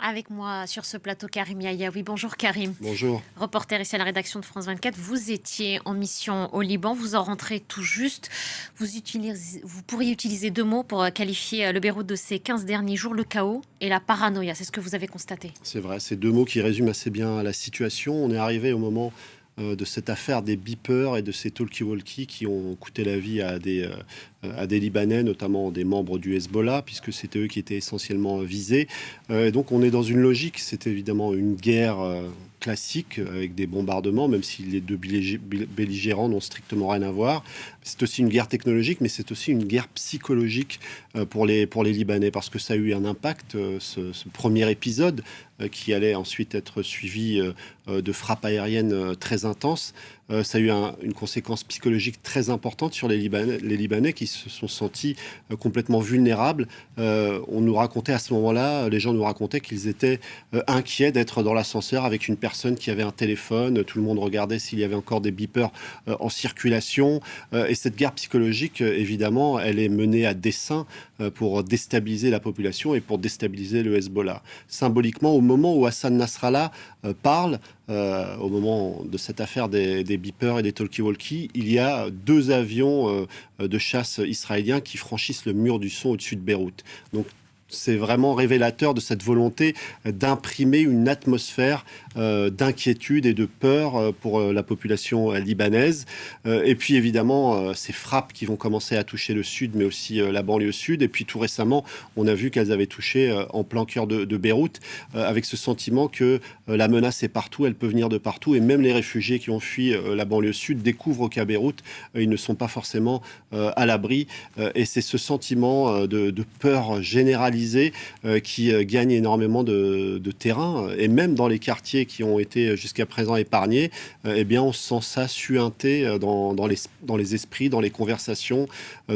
Avec moi sur ce plateau, Karim Yayaoui. Bonjour Karim. Bonjour. Reporter ici à la rédaction de France 24. Vous étiez en mission au Liban, vous en rentrez tout juste. Vous pourriez utiliser deux mots pour qualifier le Beyrouth de ces 15 derniers jours, le chaos et la paranoïa. C'est ce que vous avez constaté. C'est vrai, c'est deux mots qui résument assez bien la situation. On est arrivé au moment de cette affaire des beepers et de ces talkie-walkie qui ont coûté la vie à des Libanais, notamment des membres du Hezbollah, puisque c'était eux qui étaient essentiellement visés. Et donc on est dans une logique, c'est évidemment une guerre classique avec des bombardements, même si les deux belligérants n'ont strictement rien à voir. C'est aussi une guerre technologique, mais c'est aussi une guerre psychologique pour les Libanais, parce que ça a eu un impact, ce premier épisode, qui allait ensuite être suivi de frappes aériennes très intenses. Ça a eu une conséquence psychologique très importante sur les Libanais qui se sont sentis complètement vulnérables. On nous racontait à ce moment-là, les gens nous racontaient qu'ils étaient inquiets d'être dans l'ascenseur avec une personne qui avait un téléphone. Tout le monde regardait s'il y avait encore des beepers en circulation. Et cette guerre psychologique, évidemment, elle est menée à dessein pour déstabiliser la population et pour déstabiliser le Hezbollah. Symboliquement, au moment où Hassan Nasrallah parle, au moment de cette affaire des beepers et des talkie-walkie, il y a deux avions de chasse israéliens qui franchissent le mur du son au-dessus de Beyrouth. Donc, c'est vraiment révélateur de cette volonté d'imprimer une atmosphère d'inquiétude et de peur pour la population libanaise. Et puis évidemment, ces frappes qui vont commencer à toucher le sud, mais aussi la banlieue sud. Et puis tout récemment, on a vu qu'elles avaient touché en plein cœur de Beyrouth, avec ce sentiment que la menace est partout, elle peut venir de partout. Et même les réfugiés qui ont fui la banlieue sud découvrent qu'à Beyrouth, ils ne sont pas forcément à l'abri. Et c'est ce sentiment de peur généralisée qui gagne énormément de terrain, et même dans les quartiers qui ont été jusqu'à présent épargnés, eh bien on sent ça suinter dans les esprits, dans les conversations.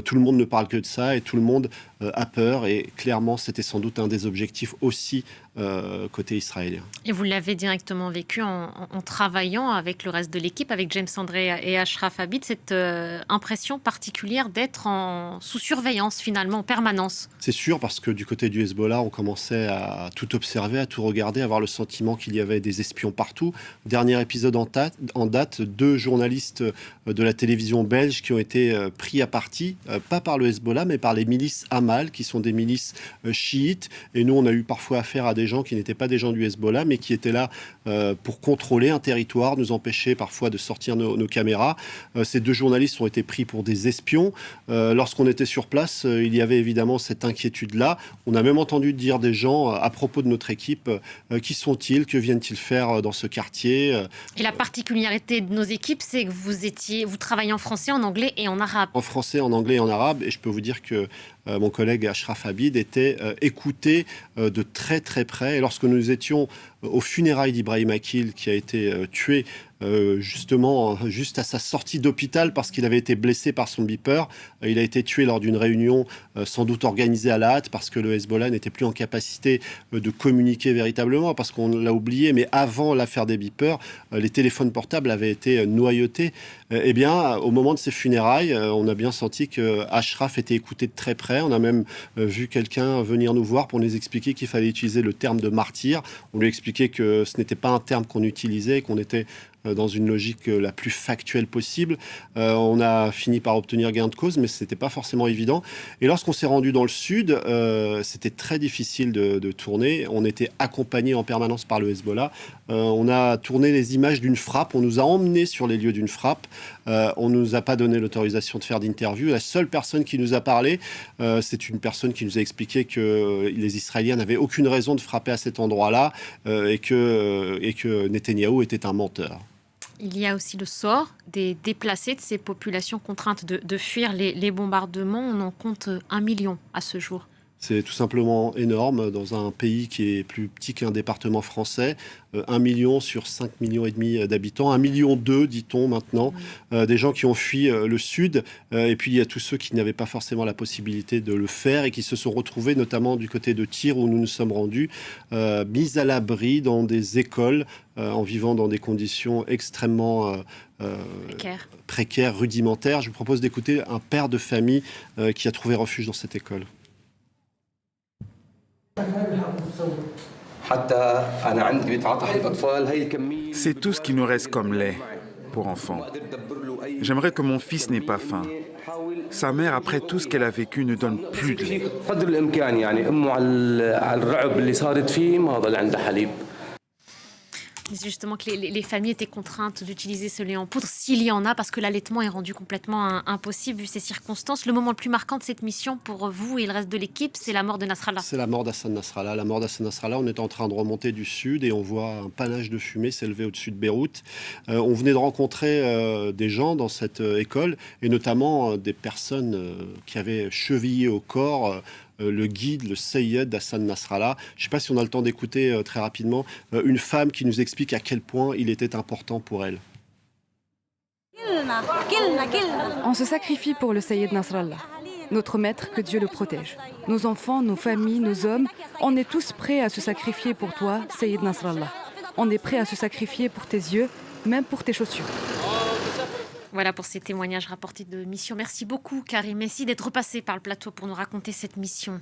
Tout le monde ne parle que de ça et tout le monde a peur, et clairement c'était sans doute un des objectifs aussi côté israélien. Et vous l'avez directement vécu en travaillant avec le reste de l'équipe, avec James André et Ashraf Abid, cette impression particulière d'être sous surveillance finalement en permanence. C'est sûr, parce que du côté du Hezbollah, on commençait à tout observer, à tout regarder, à avoir le sentiment qu'il y avait des espions partout. Dernier épisode en date, deux journalistes de la télévision belge qui ont été pris à partie, pas par le Hezbollah, mais par les milices Hamal, qui sont des milices chiites. Et nous, on a eu parfois affaire à des gens qui n'étaient pas des gens du Hezbollah, mais qui étaient là pour contrôler un territoire, nous empêcher parfois de sortir nos caméras. Ces deux journalistes ont été pris pour des espions. Lorsqu'on était sur place, il y avait évidemment cette inquiétude-là. On a même entendu dire des gens à propos de notre équipe, qui sont-ils, que viennent-ils faire dans ce quartier. Et la particularité de nos équipes, c'est que vous travaillez en français, en anglais et en arabe. En français, en anglais et en arabe. Et je peux vous dire que mon collègue Ashraf Abid était écouté de très très près. Et lorsque nous étions aux funérailles d'Ibrahim Akil, qui a été tué justement juste à sa sortie d'hôpital parce qu'il avait été blessé par son beeper. Il a été tué lors d'une réunion sans doute organisée à la hâte, parce que le Hezbollah n'était plus en capacité de communiquer véritablement, parce qu'on l'a oublié, mais avant l'affaire des beepers, les téléphones portables avaient été noyautés. Eh bien, au moment de ces funérailles, on a bien senti que Ashraf était écouté de très près. On a même vu quelqu'un venir nous voir pour nous expliquer qu'il fallait utiliser le terme de martyr. On lui expliquait que ce n'était pas un terme qu'on utilisait, qu'on était dans une logique la plus factuelle possible. On a fini par obtenir gain de cause, mais ce n'était pas forcément évident. Et lorsqu'on s'est rendu dans le sud, c'était très difficile de tourner. On était accompagné en permanence par le Hezbollah. On a tourné les images d'une frappe. On nous a emmenés sur les lieux d'une frappe. On ne nous a pas donné l'autorisation de faire d'interview. La seule personne qui nous a parlé, c'est une personne qui nous a expliqué que les Israéliens n'avaient aucune raison de frapper à cet endroit-là, et que Netanyahou était un menteur. Il y a aussi le sort des déplacés, de ces populations contraintes de fuir les bombardements. On en compte 1 million à ce jour. C'est tout simplement énorme dans un pays qui est plus petit qu'un département français. 1 million sur 5 millions et demi d'habitants, 1,2 million, dit-on maintenant, des gens qui ont fui le sud. Et puis il y a tous ceux qui n'avaient pas forcément la possibilité de le faire et qui se sont retrouvés, notamment du côté de Tyr où nous nous sommes rendus, mis à l'abri dans des écoles, en vivant dans des conditions extrêmement précaires, rudimentaires. Je vous propose d'écouter un père de famille qui a trouvé refuge dans cette école. C'est tout ce qui nous reste comme lait pour enfants. J'aimerais que mon fils n'ait pas faim. Sa mère, après tout ce qu'elle a vécu, ne donne plus de lait. C'est justement que les familles étaient contraintes d'utiliser ce lait en poudre, s'il y en a, parce que l'allaitement est rendu complètement impossible vu ces circonstances. Le moment le plus marquant de cette mission pour vous et le reste de l'équipe, c'est la mort de Nasrallah. C'est la mort d'Hassan Nasrallah. La mort d'Hassan Nasrallah, on était en train de remonter du sud et on voit un panache de fumée s'élever au-dessus de Beyrouth. On venait de rencontrer des gens dans cette école et notamment des personnes qui avaient chevillé au corps le guide, le Seyyed d'Hassan Nasrallah. Je ne sais pas si on a le temps d'écouter très rapidement une femme qui nous explique à quel point il était important pour elle. On se sacrifie pour le Seyyed Nasrallah, notre maître, que Dieu le protège. Nos enfants, nos familles, nos hommes, on est tous prêts à se sacrifier pour toi, Seyyed Nasrallah. On est prêts à se sacrifier pour tes yeux, même pour tes chaussures. Voilà pour ces témoignages rapportés de mission. Merci beaucoup, Karim. Merci d'être repassé par le plateau pour nous raconter cette mission.